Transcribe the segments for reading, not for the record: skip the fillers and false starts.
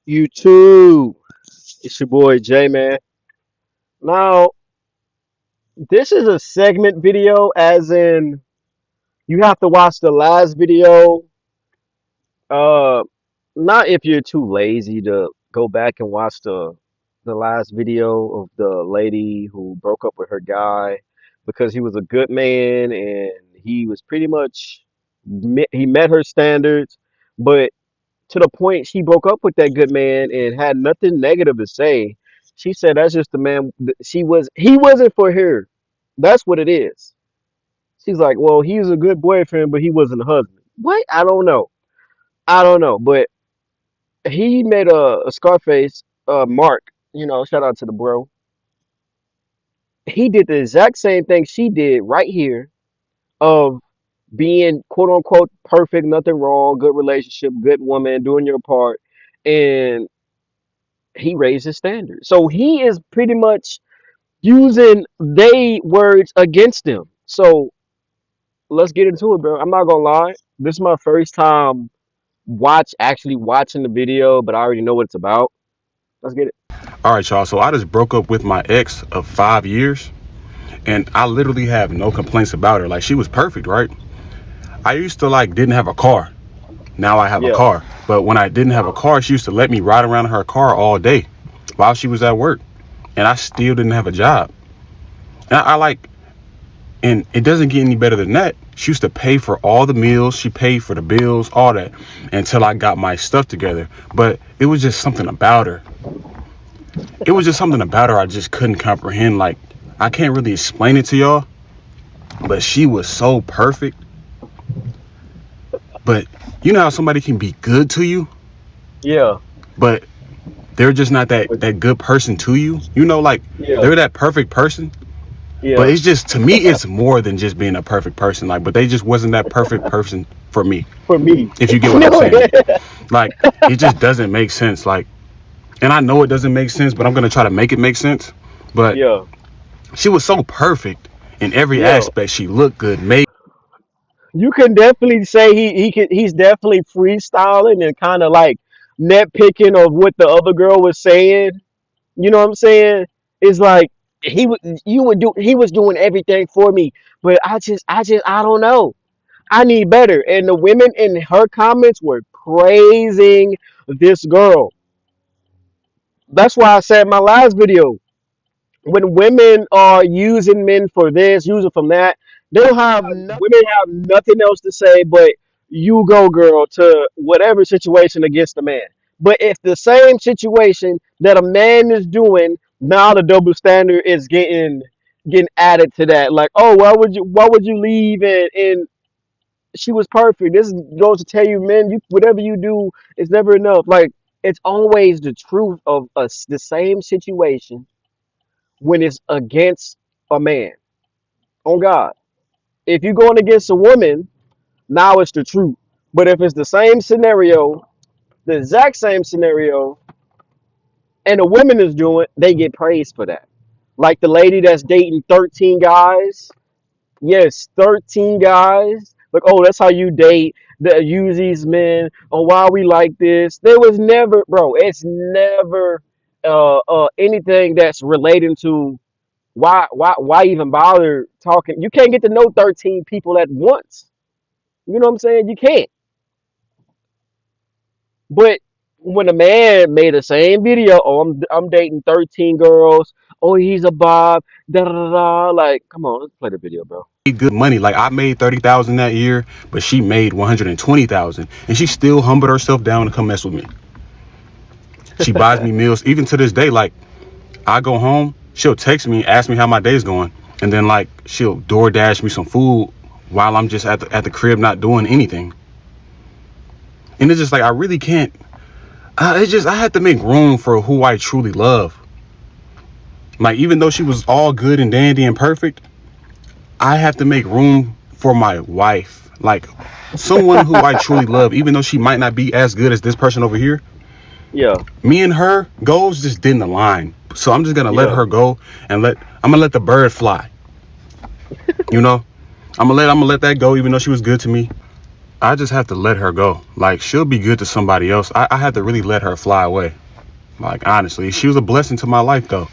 You too. It's your boy J man. Now, this is a segment video, as in you have to watch the last video. Uh, Not if you're too lazy to go back and watch the last video of the lady who broke up with her guy because he was a good man and he was pretty much he met her standards, but to the point she broke up with that good man and had nothing negative to say. She said that's just the man he wasn't for her. That's what it is. She's like, well, he was a good boyfriend, but he wasn't a husband. What? I don't know. I don't know. But he made a Scarface Mark. Shout out to the bro. He did the exact same thing she did right here of being quote unquote perfect, nothing wrong, good relationship, good woman, doing your part. And he raised his standards. So he is pretty much using they words against them. So let's get into it, bro. I'm not gonna lie. This is my first time actually watching the video, but I already know what it's about. Let's get it. All right, y'all. So I just broke up with my ex of 5 years, and I literally have no complaints about her. Like, she was perfect, right? I used to didn't have a car. Now I have a Yeah. car. But when I didn't have a car, she used to let me ride around in her car all day while she was at work, and I still didn't have a job. And and it doesn't get any better than that. She used to pay for all the meals. She paid for the bills, all that, until I got my stuff together. But it was just something about her. It was just something about her I just couldn't comprehend. Like, I can't really explain it to y'all, but she was so perfect. But you know how somebody can be good to you, Yeah. but they're just not that good person to you. Yeah. They're that perfect person, but Yeah. it's just, to me, it's more than just being a perfect person. But they just wasn't that perfect person for me, For me. if you get what I'm No. saying. Like, it just doesn't make sense. And I know it doesn't make sense, but I'm gonna try to make it make sense. But Yeah. she was so perfect in every Yeah. aspect. She looked good, made You can definitely say he's definitely freestyling and kind of like nitpicking of what the other girl was saying. You know what I'm saying? It's like he was doing everything for me, but I don't know. I need better. And the women in her comments were praising this girl. That's why I said in my last video, when women are using men for this, using from that, women have nothing else to say but you go girl to whatever situation against the man. But if the same situation that a man is doing, now the double standard is getting added to that. Like, oh, why would you leave and she was perfect. This goes to tell you, men, you whatever you do is never enough. Like, it's always the truth of us, the same situation when it's against a man. On God. If you're going against a woman, now it's the truth. But if it's the same scenario, the exact same scenario, and a woman is doing, they get praised for that. Like the lady that's dating 13 guys. Yes, 13 guys. Like, oh, that's how you date. That use these men. Oh, why we like this? There was never, bro. It's never anything that's relating to why even bother talking? You can't get to know 13 people at once. You know what I'm saying? You can't. But when a man made the same video, oh, I'm dating 13 girls. Oh, he's a Bob. Da da da da. Like, come on, let's play the video, bro. good money. Like, I made 30,000 that year, but she made 120,000, and she still humbled herself down to come mess with me. She buys me meals, even to this day. Like, I go home, she'll text me, ask me how my day's going, and then she'll DoorDash me some food while I'm just at the crib not doing anything. And it's just like, I really can't. I had to make room for who I truly love. Like, even though she was all good and dandy and perfect, I have to make room for my wife. Like, someone who I truly love, even though she might not be as good as this person over here. Yeah, Me and her goals just didn't align. So I'm just gonna let yeah, her go and I'm gonna let the bird fly. You know? I'm gonna let that go, even though she was good to me. I just have to let her go. Like she'll be good to somebody else. I had to really let her fly away. Like honestly, she was a blessing to my life though.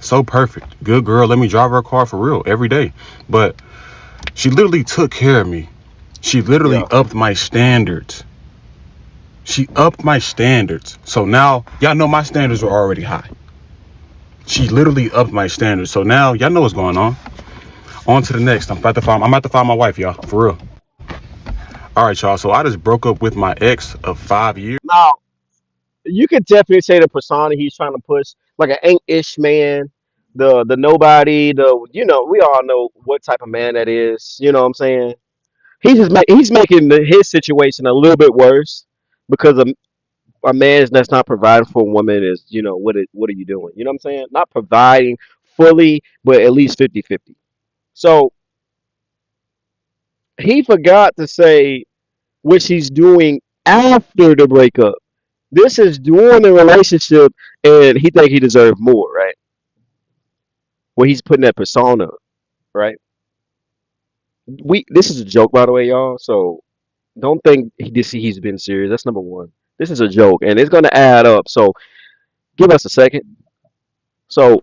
So perfect, good girl. Let me drive her car for real every day. But she literally took care of me. She literally Yeah. upped my standards. She upped my standards. So now y'all know my standards were already high. She literally upped my standards. So now y'all know what's going on. On to the next. I'm about to find my wife, y'all. For real. All right, y'all. So I just broke up with my ex of 5 years. Now you could definitely say the persona he's trying to push, like an ain't-ish man, the nobody, the we all know what type of man that is. You know what I'm saying? He's making his situation a little bit worse because a man that's not providing for a woman is what are you doing? You know what I'm saying? Not providing fully, but at least 50-50. So he forgot to say what she's doing after the breakup. This is during the relationship, and he think he deserves more, right? Well, he's putting that persona, right? This is a joke, by the way, y'all. So don't think he's been serious. That's number one. This is a joke, and it's gonna add up. So give us a second. So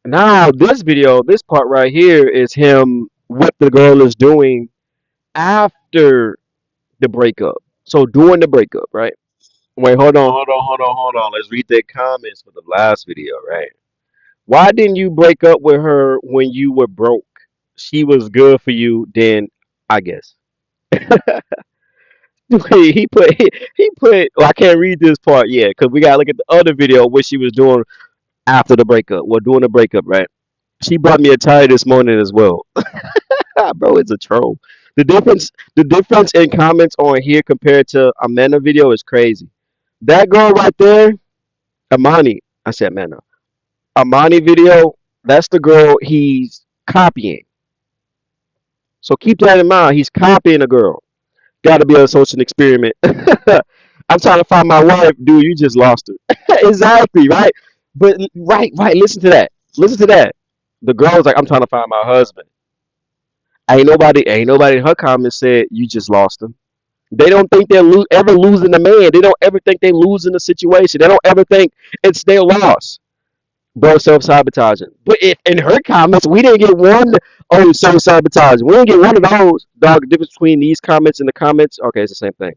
now this video, this part right here is him what the girl is doing after the breakup. So during the breakup, right? Wait, hold on. Let's read the comments for the last video, right? Why didn't you break up with her when you were broke? She was good for you then, I guess. He put. Well, I can't read this part yet because we gotta look at the other video what she was doing after the breakup. Well, during the breakup, right? She bought me a tire this morning as well. Bro, it's a troll. The difference in comments on here compared to Amanda video is crazy. That girl right there, Amani. I said Amanda. Amani video. That's the girl he's copying. So keep that in mind. He's copying a girl. Got to be a social experiment. I'm trying to find my wife, dude. You just lost her. Exactly, right? But right. Listen to that. Listen to that. The girl was like, I'm trying to find my husband. Ain't nobody in her comments said you just lost him. They don't think they're ever losing a man. They don't ever think they losing a situation. They don't ever think it's their loss. Bro, self sabotaging. But if in her comments we didn't get one, oh, self sabotaging. We didn't get one of those. Dog, the difference between these comments and the comments, okay, it's the same thing.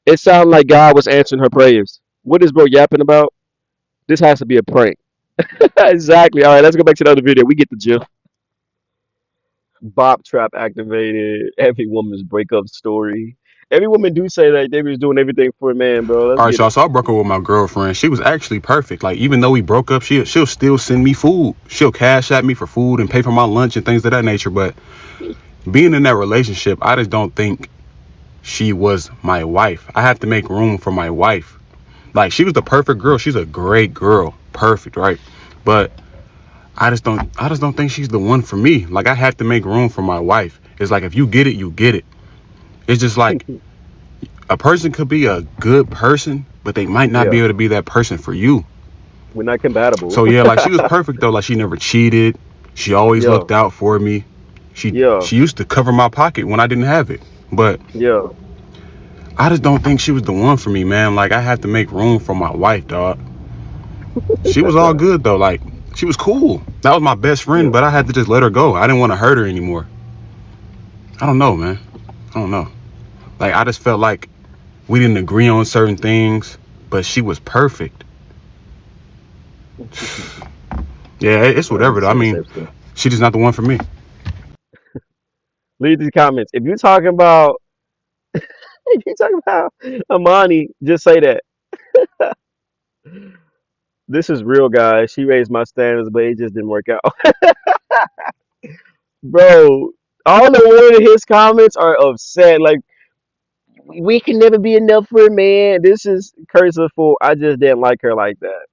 It sounded like God was answering her prayers. What is bro yapping about? This has to be a prank. Exactly. All right, let's go back to the other video. We get the gist. Bop trap activated. Every woman's breakup story. Every woman do say that they was doing everything for a man, bro. Let's All right, get it. y'all. So I broke up with my girlfriend. She was actually perfect. Like even though we broke up, she'll still send me food. She'll cash at me for food and pay for my lunch and things of that nature. But being in that relationship, I just don't think she was my wife. I have to make room for my wife. Like she was the perfect girl. She's a great girl. Perfect, right? But I just don't think she's the one for me. Like I have to make room for my wife. It's like if you get it, you get it. It's just like a person could be a good person, but they might not Yeah, be able to be that person for you. we're not compatible. So yeah, like she was perfect though. Like she never cheated. She always Yeah, looked out for me. She yeah, she used to cover my pocket when I didn't have it. But yeah. I just don't think she was the one for me, man. Like I had to make room for my wife, dog. She was all good though. Like she was cool. That was my best friend, Yeah. but I had to just let her go. I didn't want to hurt her anymore. I don't know, man. I don't know. Like I just felt like we didn't agree on certain things, but she was perfect. Yeah, it's I whatever though. I say the mean, same stuff. she just not the one for me. Leave these comments. If you're talking about if you're talking about Amani, just say that. This is real, guys. She raised my standards, but it just didn't work out. Bro, all the one of his comments are upset. Like, we can never be enough for a man. This is cursive for I just didn't like her like that.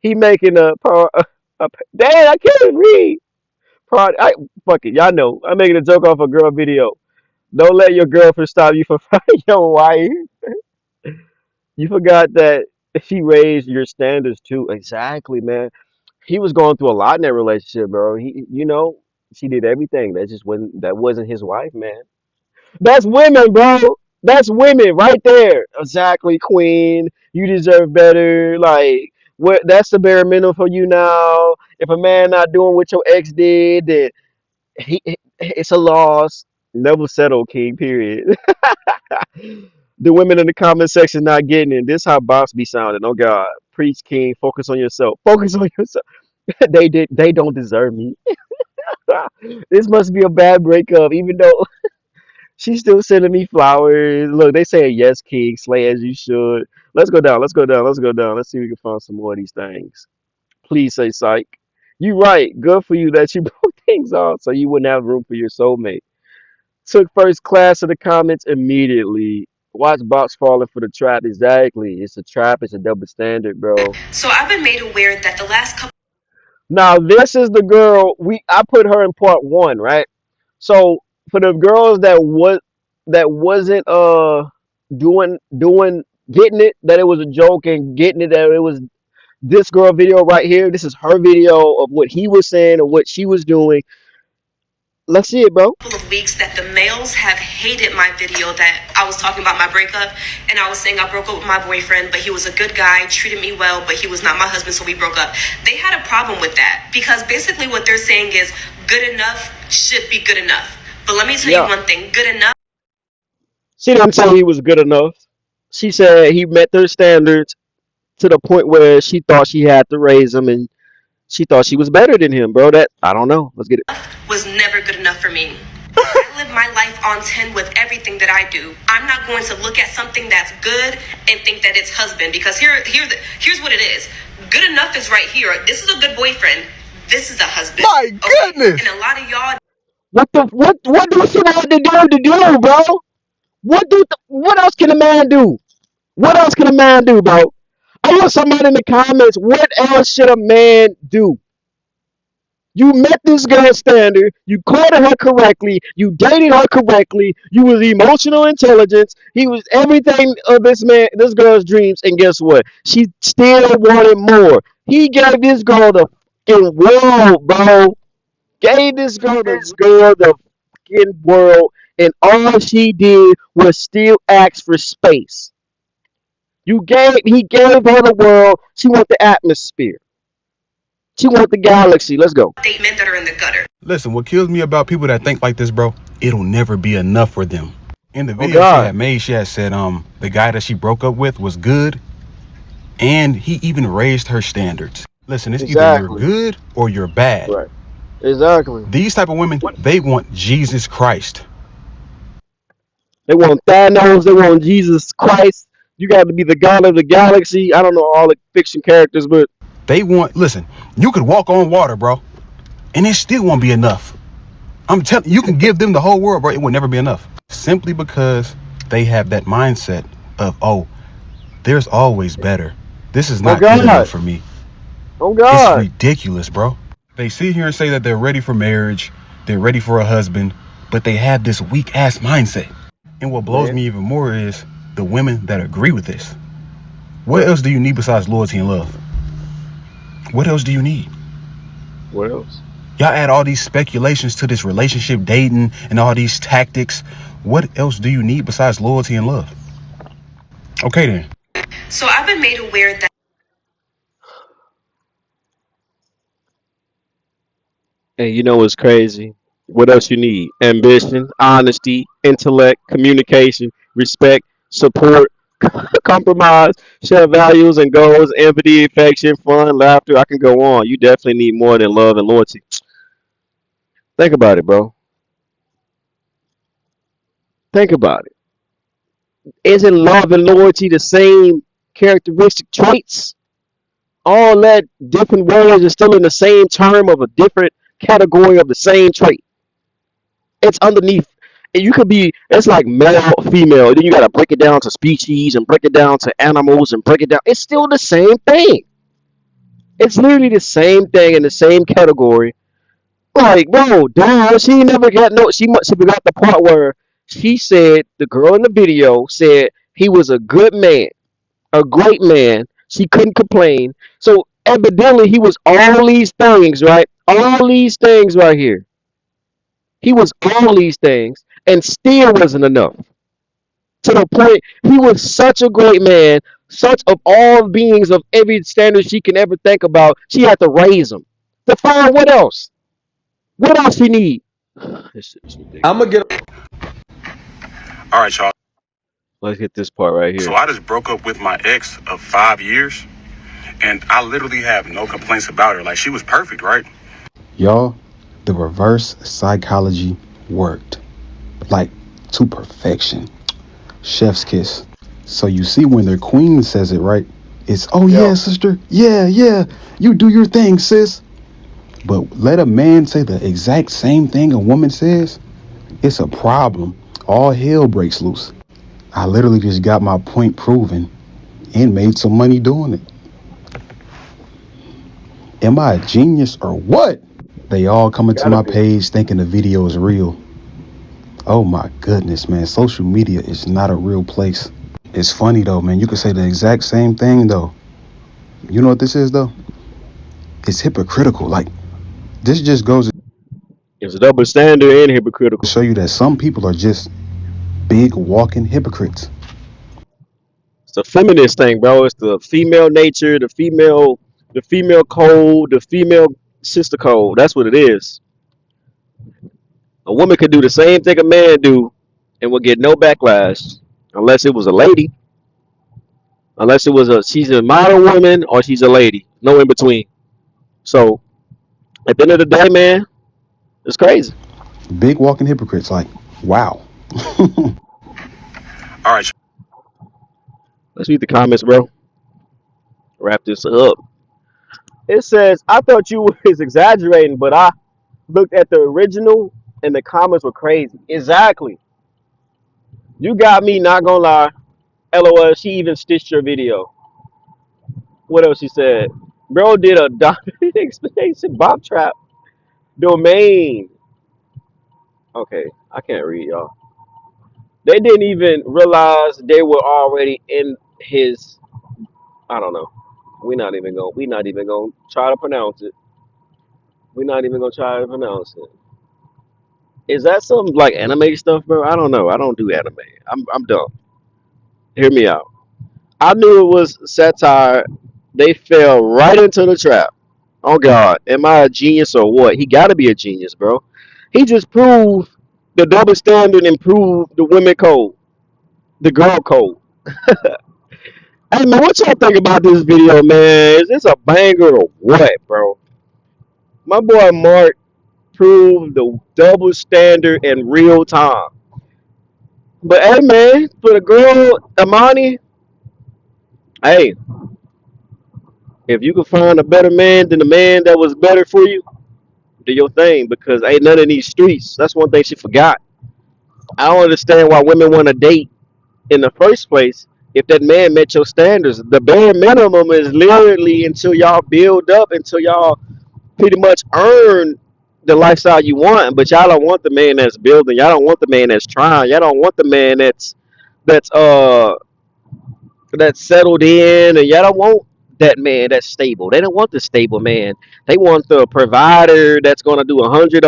He making dang, I can't read. Fuck it. Y'all know. I'm making a joke off a girl video. Don't let your girlfriend stop you from finding your wife. You forgot that she raised your standards too. Exactly, man. He was going through a lot in that relationship, bro. She did everything. That wasn't his wife, man. That's women, bro. That's women right there. Exactly, queen. You deserve better. Like, what? That's the bare minimum for you now. If a man not doing what your ex did, then it's a loss. Never settle, king. Period. The women in the comment section not getting it. This how boss be sounding. Oh God, preach, king. Focus on yourself. Focus on yourself. They did. They don't deserve me. This must be a bad breakup, even though she's still sending me flowers. Look, they say yes, king, slay as you should. Let's go down. Let's go down. Let's go down. Let's see if we can find some more of these things. Please say psych. You right. Good for you that you broke things off so you wouldn't have room for your soulmate. Took first class of the comments immediately. Watch box falling for the trap. Exactly. It's a trap. It's a double standard, bro. So I've been made aware that the last couple Now this is the girl I put her in part one, right? So for the girls that wasn't doing getting it that it was a joke and getting it that it was this girl video right here. This is her video of what he was saying or what she was doing. Let's see it, bro. of weeks that the males have hated my video that I was talking about my breakup, and I was saying I broke up with my boyfriend, but he was a good guy, treated me well, but he was not my husband, so we broke up. They had a problem with that because basically what they're saying is good enough should be good enough. But let me tell you Yeah. one thing, good enough She didn't say he was good enough. She said he met their standards to the point where she thought she had to raise him and she thought she was better than him, bro. That I don't know. Let's get it. was never good enough for me. I live my life on 10 with everything that I do. I'm not going to look at something that's good and think that it's husband because here's what it is. Good enough is right here. This is a good boyfriend. This is a husband. My Okay? goodness. And a lot of y'all What do she want to do, bro? What else can a man do? What else can a man do, bro? I want somebody in the comments. What else should a man do? You met this girl standard. You courted her correctly. You dated her correctly. You was emotional intelligence. He was everything of this girl's dreams. And guess what? She still wanted more. He gave this girl the fucking world, bro. Gave this girl the fucking world, and all she did was still ask for space. He gave her the world. She want the atmosphere. She want the galaxy. Let's go. date men that are in the gutter. Listen, what kills me about people that think like this, bro, it'll never be enough for them. In the Oh video she God. had made, she had said the guy that she broke up with was good and he even raised her standards. Listen, it's either you're Exactly. good or you're bad. Right. Exactly. These type of women, What? they want Jesus Christ. They want Thanos. They want Jesus Christ. You got to be the God of the galaxy. I don't know all the fiction characters, but They want, listen, you could walk on water, bro, and it still won't be enough. I'm telling you, you can give them the whole world, bro, it will never be enough. Simply because they have that mindset of, oh, there's always better. This is oh not good enough God. for me. Oh It's God. ridiculous, bro. They sit here and say that they're ready for marriage, they're ready for a husband, but they have this weak ass mindset. And what blows Man. me even more is the women that agree with this. What else do you need besides loyalty and love? What else do you need? What else? Y'all add all these speculations to this relationship dating and all these tactics. What else do you need besides loyalty and love? Okay then. So I've been made aware that And you know what's crazy? What else you need? Ambition, honesty, intellect, communication, respect, support, compromise, share values and goals, empathy, affection, fun, laughter. I can go on. You definitely need more than love and loyalty. Think about it, bro. Think about it. Isn't love and loyalty the same characteristic traits? All that different words are still in the same term of a different category of the same trait. It's underneath. And you could be, it's like male, female. Then you got to break it down to species and break it down to animals and break it down. It's still the same thing. It's literally the same thing in the same category. Like, bro, damn, she never got no. She must have got the part where she said the girl in the video said he was a good man, a great man. She couldn't complain. So evidently he was all these things, right? All these things right here. He was all these things. and still wasn't enough. To the point he was such a great man, such of all beings of every standard she can ever think about, she had to raise him. To find what else? What else he need? This shit is I'm gonna ridiculous. get All right, y'all. Let's hit this part right So here. I just broke up with my ex of 5 years, and I literally have no complaints about her. Like, she was perfect, right? Y'all, the reverse psychology worked. Like, to perfection. Chef's kiss. So you see when their queen says it, right? It's, oh Yeah. yeah, sister. Yeah, yeah. You do your thing, sis. But let a man say the exact same thing a woman says, it's a problem. All hell breaks loose. I literally just got my point proven and made some money doing it. Am I a genius or what? They all coming to Gotta my be. page thinking the video is real. Oh my goodness, man. Social media is not a real place. It's funny though, man. You could say the exact same thing though. You know what this is though? It's hypocritical. Like, this just goes to It's a double standard and hypocritical. show you that some people are just big walking hypocrites. It's a feminist thing, bro. It's the female nature, the female code, the female sister code. That's what it is. A woman could do the same thing a man do and would get no backlash unless it was a lady, unless it was a she's a modern woman or she's a lady. No in between. So at the end of the day, man, it's crazy. Big walking hypocrites. Like, wow. All right, Let's read the comments, bro. Wrap this up. It says, I thought you was exaggerating, but I looked at the original and the comments were crazy. Exactly. You got me not gonna lie. LOL, she even stitched your video. What else she said? Bro did a document explanation Bob Trap domain. Okay, I can't read y'all. They didn't even realize they were already in his. I don't know. We not even gonna try to pronounce it. We're not even gonna try to pronounce it. Is that some like anime stuff, bro? I don't know. I don't do anime. I'm dumb. Hear me out. I knew it was satire. They fell right into the trap. Oh God, am I a genius or what? He got to be a genius, bro. He just proved the double standard and proved the women code, the girl code. Hey man, what y'all think about this video, man? Is this a banger or what, bro? My boy Mark proved the double standard in real time. But hey man, for the girl Amani, hey, if you can find a better man than the man that was better for you, do your thing because ain't none of these streets. That's one thing she forgot. I don't understand why women want to date in the first place if that man met your standards. The bare minimum is literally until y'all build up, until y'all pretty much earn the lifestyle you want. But y'all don't want the man that's building. Y'all don't want the man that's trying. Y'all don't want the man that's that's settled in, and y'all don't want that man that's stable. They don't want the stable man. They want the provider that's gonna do 100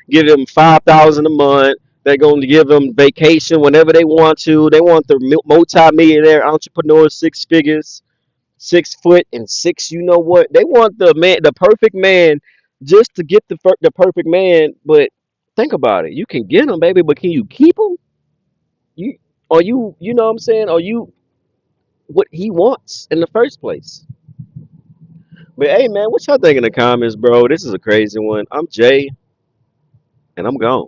give them 5,000 a month. They're going to give them vacation whenever they want to. They want the multi-millionaire entrepreneur, 6 figures, 6 foot and six. You know what? They want the man, the perfect man, just to get the perfect man. But think about it. You can get him, baby, but can you keep him? You you know what I'm saying? Are you what he wants in the first place? But hey, man, what y'all think in the comments, bro? This is a crazy one. I'm Jay, and I'm gone.